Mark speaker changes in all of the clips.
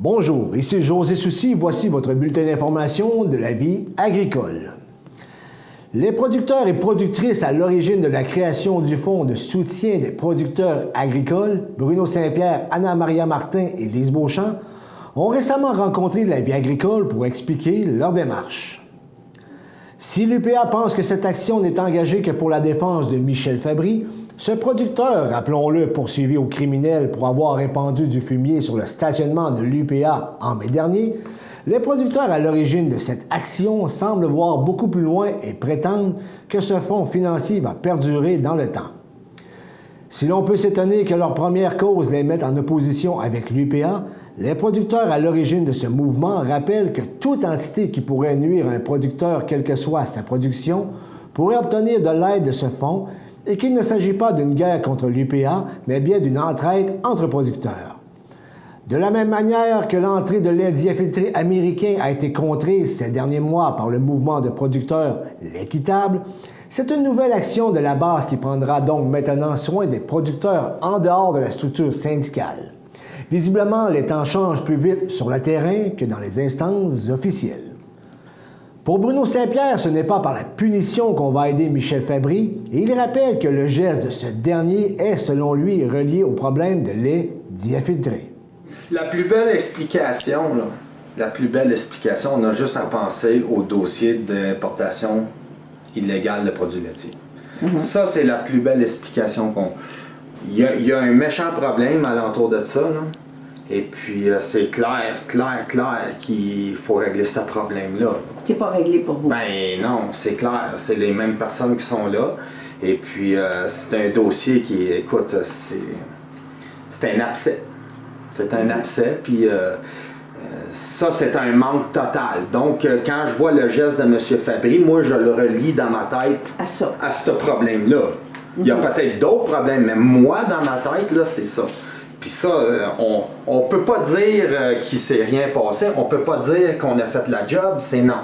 Speaker 1: Bonjour, ici José Soucy, voici votre bulletin d'information de la vie agricole. Les producteurs et productrices à l'origine de la création du Fonds de soutien des producteurs agricoles, Bruno Saint-Pierre, Anna-Maria Martin et Lise Beauchamp, ont récemment rencontré la vie agricole pour expliquer leur démarche. Si l'UPA pense que cette action n'est engagée que pour la défense de Michel Fabry, ce producteur, rappelons-le, poursuivi au criminel pour avoir répandu du fumier sur le stationnement de l'UPA en mai dernier, les producteurs à l'origine de cette action semblent voir beaucoup plus loin et prétendent que ce fonds financier va perdurer dans le temps. Si l'on peut s'étonner que leur première cause les mette en opposition avec l'UPA, les producteurs à l'origine de ce mouvement rappellent que toute entité qui pourrait nuire à un producteur, quelle que soit sa production, pourrait obtenir de l'aide de ce fonds et qu'il ne s'agit pas d'une guerre contre l'UPA, mais bien d'une entraide entre producteurs. De la même manière que l'entrée de lait diafiltré américain a été contrée ces derniers mois par le mouvement de producteurs L'Équitable, c'est une nouvelle action de la base qui prendra donc maintenant soin des producteurs en dehors de la structure syndicale. Visiblement, les temps changent plus vite sur le terrain que dans les instances officielles. Pour Bruno Saint-Pierre, ce n'est pas par la punition qu'on va aider Michel Fabry, et il rappelle que le geste de ce dernier est, selon lui, relié au problème de lait diafiltré.
Speaker 2: La plus belle explication, on a juste à penser au dossier d'importation illégale de produits laitiers. Ça, c'est la plus belle explication qu'on... Il y a un méchant problème alentour de ça, là. Et puis c'est clair qu'il faut régler ce problème-là.
Speaker 3: Qui n'est pas réglé pour vous?
Speaker 2: Ben non, c'est clair, c'est les mêmes personnes qui sont là. Et puis c'est un dossier qui, écoute, c'est un abcès. C'est un abcès, puis ça, c'est un manque total. Donc, quand je vois le geste de M. Fabry, moi, je le relie dans ma tête à ce problème-là. Il y a peut-être d'autres problèmes, mais moi, dans ma tête, là, c'est ça. Puis ça, on peut pas dire qu'il s'est rien passé, on peut pas dire qu'on a fait la job, c'est non.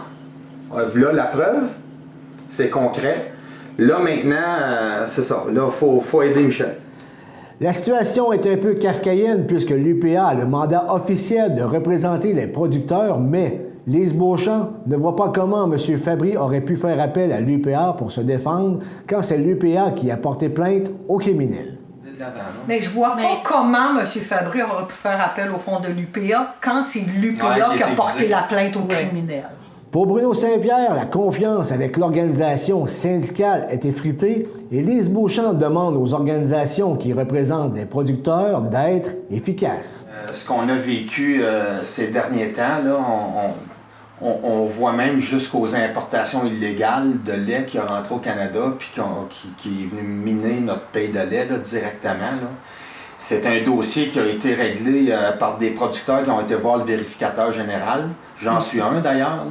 Speaker 2: Voilà la preuve, c'est concret. Là, maintenant, c'est ça. Là, faut aider Michel.
Speaker 1: La situation est un peu kafkaïenne puisque l'UPA a le mandat officiel de représenter les producteurs, mais Lise Beauchamp ne voit pas comment M. Fabry aurait pu faire appel à l'UPA pour se défendre quand c'est l'UPA qui a porté plainte au criminel.
Speaker 4: Mais je vois pas comment M. Fabry aurait pu faire appel au fond de l'UPA quand c'est l'UPA qui a porté la plainte au criminel.
Speaker 1: Pour Bruno Saint-Pierre, la confiance avec l'organisation syndicale est effritée et Lise Beauchamp demande aux organisations qui représentent les producteurs d'être efficaces.
Speaker 2: Ce qu'on a vécu ces derniers temps, là, on voit même jusqu'aux importations illégales de lait qui est rentré au Canada puis qui est venu miner notre pays de lait là, directement. Là. C'est un dossier qui a été réglé par des producteurs qui ont été voir le vérificateur général. J'en suis un d'ailleurs.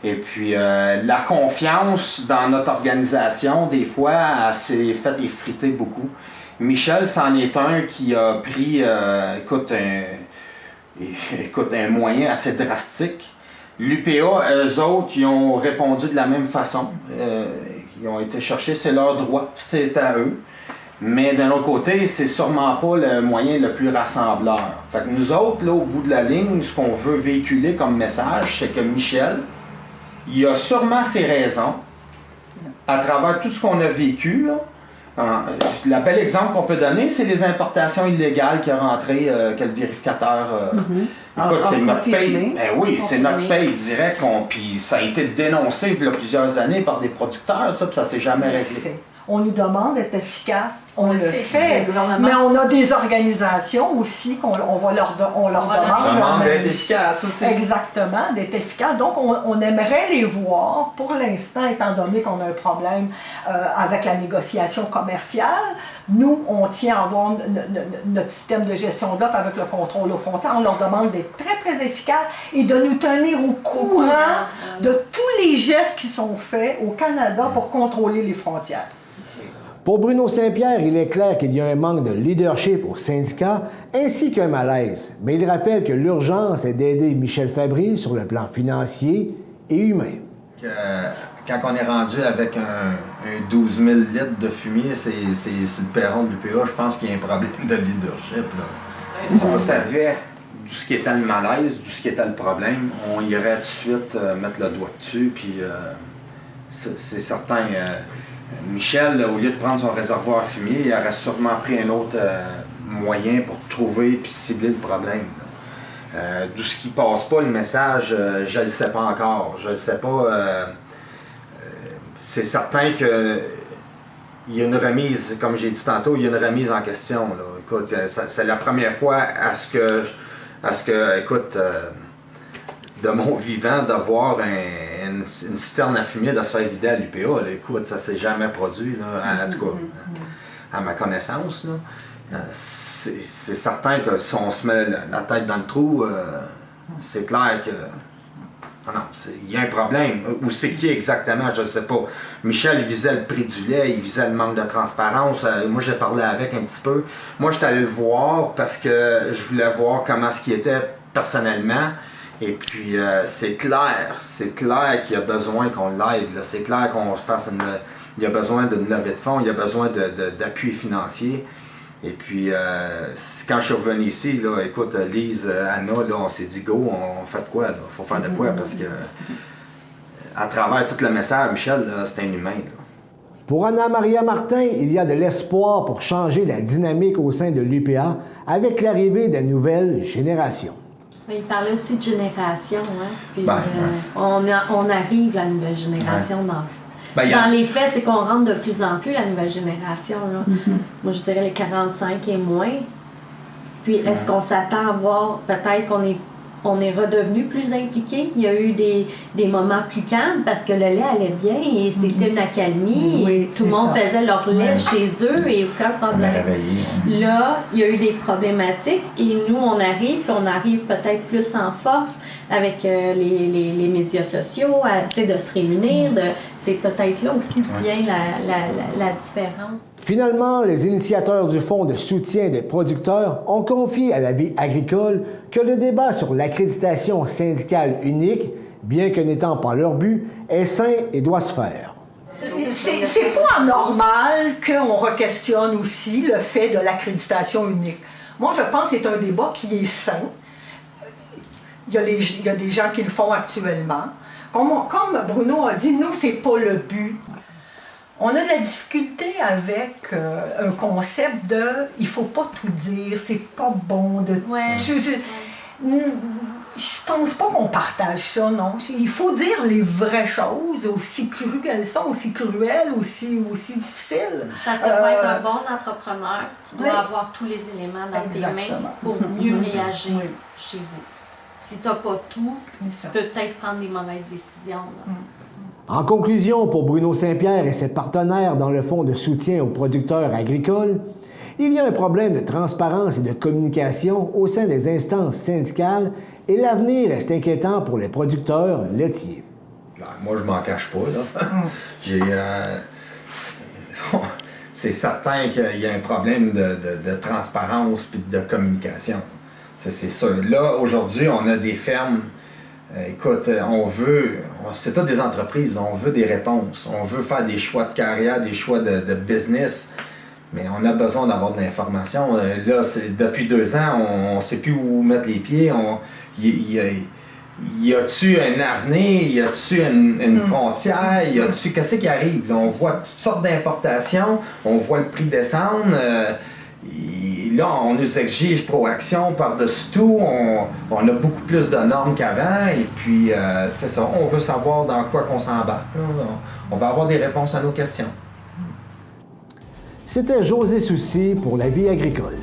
Speaker 2: Et puis la confiance dans notre organisation, des fois, elle s'est fait effriter beaucoup. Michel, c'en est un qui a pris un moyen assez drastique. L'UPA, eux autres, ils ont répondu de la même façon. Ils ont été chercher, c'est leur droit, c'est à eux. Mais d'un autre côté, c'est sûrement pas le moyen le plus rassembleur. Fait que nous autres, là, au bout de la ligne, ce qu'on veut véhiculer comme message, c'est que Michel, il a sûrement ses raisons, à travers tout ce qu'on a vécu, là. Le bel exemple qu'on peut donner, c'est les importations illégales qui ont rentré, que le vérificateur... Écoute, c'est notre paye. Ben oui, c'est notre paye direct. Puis ça a été dénoncé il y a plusieurs années par des producteurs, ça, puis ça s'est jamais réglé.
Speaker 4: On nous demande d'être efficace, on le fait, mais on a des organisations aussi qu'on leur demande
Speaker 2: d'être efficace aussi.
Speaker 4: Exactement, d'être efficace. Donc on aimerait les voir, pour l'instant, étant donné qu'on a un problème avec la négociation commerciale. Nous, on tient à avoir notre système de gestion d'offres avec le contrôle aux frontières. On leur demande d'être très, très efficaces et de nous tenir au courant de tous les gestes qui sont faits au Canada pour contrôler les frontières.
Speaker 1: Pour Bruno Saint-Pierre, il est clair qu'il y a un manque de leadership au syndicat ainsi qu'un malaise. Mais il rappelle que l'urgence est d'aider Michel Fabry sur le plan financier et humain.
Speaker 2: Quand on est rendu avec un 12 000 litres de fumier, c'est sur le perron de l'UPA, je pense qu'il y a un problème de leadership. Là. Si on savait d'où ce qui était le malaise, d'où ce qui était le problème, on irait tout de suite mettre le doigt dessus. Puis c'est certain, Michel, au lieu de prendre son réservoir à fumier, il aurait sûrement pris un autre moyen pour trouver puis cibler le problème. D'où ce qui passe pas le message, je ne le sais pas encore. Je ne sais pas. C'est certain que il y a une remise, comme j'ai dit tantôt, il y a une remise en question. Là. Écoute, c'est la première fois à ce que écoute, de mon vivant, de voir une citerne à fumier de se faire vider à l'UPA. Là. Écoute, ça s'est jamais produit, là, en tout cas, à ma connaissance. Là. C'est certain que si on se met la tête dans le trou, c'est clair que non, il y a un problème. Où c'est qui exactement, je ne sais pas. Michel, il visait le prix du lait, il visait le manque de transparence. Moi, j'ai parlé avec un petit peu. Moi, je suis allé le voir parce que je voulais voir comment ce qu'il était personnellement. Et puis, c'est clair qu'il y a besoin qu'on l'aide. C'est clair qu'on fasse il y a besoin d'une levée de fonds, il y a besoin d'appui financier. Et puis, quand je suis revenu ici, là, écoute, Lise, Anna, là, on s'est dit, go, on fait de quoi? Il faut faire de quoi? Parce que, à travers tout le message, Michel, c'est un humain. Là.
Speaker 1: Pour Anna-Maria Martin, il y a de l'espoir pour changer la dynamique au sein de l'UPA avec l'arrivée de nouvelles générations.
Speaker 3: Il parlait aussi de génération. Hein? Puis, on arrive, la nouvelle génération, dans les faits, c'est qu'on rentre de plus en plus la nouvelle génération. Là. Moi, je dirais les 45 et moins. Puis, est-ce qu'on s'attend à voir peut-être qu'on est redevenu plus impliqué? Il y a eu des moments plus calmes parce que le lait allait bien et c'était une accalmie. Et tout le monde faisait leur lait chez eux et aucun problème. Là, il y a eu des problématiques et nous, on arrive peut-être plus en force avec les médias sociaux, de se réunir. C'est peut-être là aussi vient la différence.
Speaker 1: Finalement, les initiateurs du Fonds de soutien des producteurs ont confié à la vie agricole que le débat sur l'accréditation syndicale unique, bien que n'étant pas leur but, est sain et doit se faire.
Speaker 4: C'est pas anormal qu'on re-questionne aussi le fait de l'accréditation unique. Moi, je pense que c'est un débat qui est sain. Il y a des gens qui le font actuellement. Comme Bruno a dit, nous, c'est pas le but. On a de la difficulté avec un concept de « il faut pas tout dire, c'est pas bon de...
Speaker 3: Ouais. »
Speaker 4: Je pense pas qu'on partage ça, non. Il faut dire les vraies choses, aussi crues qu'elles sont, aussi cruelles, aussi difficiles.
Speaker 3: Parce que pour être un bon entrepreneur, tu dois avoir tous les éléments dans tes mains pour mieux réagir chez vous. Si tu n'as pas tout, tu peux peut-être prendre des mauvaises décisions.
Speaker 1: En conclusion, pour Bruno Saint-Pierre et ses partenaires dans le Fonds de soutien aux producteurs agricoles, il y a un problème de transparence et de communication au sein des instances syndicales et l'avenir est inquiétant pour les producteurs laitiers.
Speaker 2: Moi, je m'en cache pas. Là. C'est certain qu'il y a un problème de transparence et de communication. C'est sûr. Là, aujourd'hui, on a des fermes. Écoute, c'est toutes des entreprises, on veut des réponses, on veut faire des choix de carrière, des choix de business, mais on a besoin d'avoir de l'information. Là, depuis 2 ans, on ne sait plus où mettre les pieds. Y a-tu un avenir? Y a-tu une frontière? Qu'est-ce qui arrive? Là, on voit toutes sortes d'importations, on voit le prix descendre. Là, on nous exige Proaction par-dessus tout, on a beaucoup plus de normes qu'avant, et puis c'est ça, on veut savoir dans quoi qu'on s'embarque. On va avoir des réponses à nos questions.
Speaker 1: C'était José Soucy pour La Vie agricole.